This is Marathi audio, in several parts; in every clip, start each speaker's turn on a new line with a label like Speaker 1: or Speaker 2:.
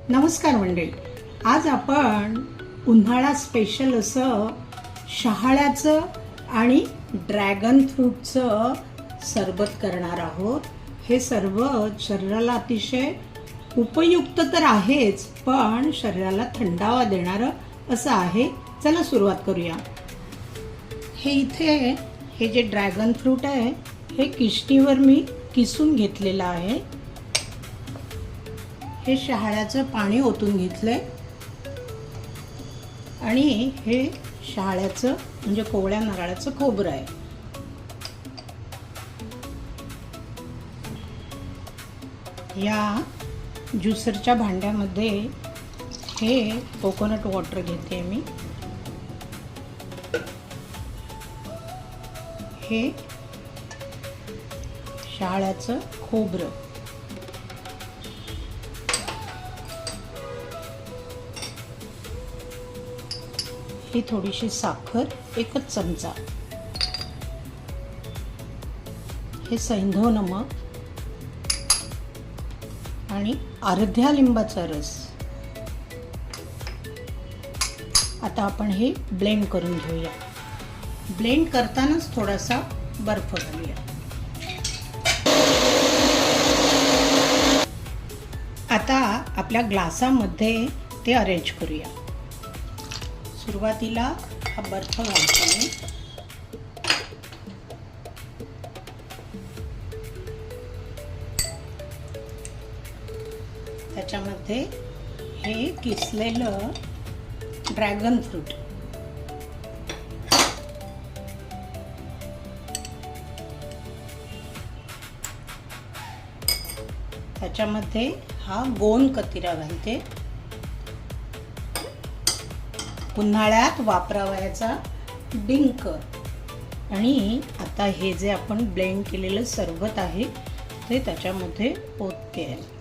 Speaker 1: नमस्कार मंडळी, आज आपण उन्हाळा स्पेशल असं शहाळ्याचं आणि ड्रॅगन फ्रूटचं सरबत करणार आहोत। हे सर्व शरीराला अतिशय उपयुक्त तर आहेच, पण शरीराला थंडावा देणारं असं आहे। चला सुरुवात करूया। हे जे ड्रॅगन फ्रूट आहे हे किसणीवर मी किसून घेतलेलं आहे। हे शहाळ्याचं पाणी ओतून घेतलंय आणि हे शहाळ्याचं म्हणजे कोवळ्या नारळाचं खोबरं आहे। या ज्युसरच्या भांड्यामध्ये हे कोकोनट वॉटर घेते मी। हे शहाळ्याचं खोबरं, ही थोडीशी साखर, एकच चमचा, हे सैंधव नमक आणि अर्ध्या लिंबाचा रस। आता आपण हे ब्लेंड करून घेऊया। ब्लेंड करतानाच थोडासा बर्फ घालूया। आता आपल्या ग्लासामध्ये ते अरेंज करूया। सुरुवातीला हा बर्फ घालतो मी। त्याच्यामध्ये हे किसलेलं ड्रॅगन फ्रूट, त्याच्यामध्ये हा गोंद कतिरा घालते। उन्हाळ्यात वापरावयाचा डिंक। आणि आता हे जे आपण ब्लेंड केलेलं सरबत आहे ते त्याच्यामध्ये ओतते आहे।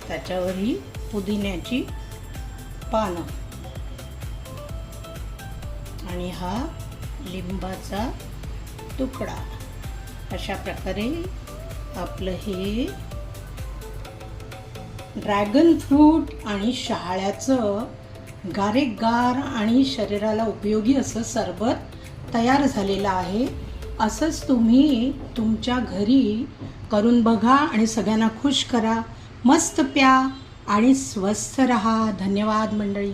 Speaker 1: त्याच्यावर ही पुदिन्याची पानं आणि हा लिंबाचा तुकडा। अशा प्रकारे आपलं हे ड्रॅगन फ्रूट आणि शहाळ्याचं गारेगार आणि शरीराला उपयोगी असं सरबत तयार झालेलं आहे। असंच तुम्ही तुमच्या घरी करून बघा आणि सगळ्यांना खुश करा। मस्त प्या आणि स्वस्थ रहा। धन्यवाद मंडळी।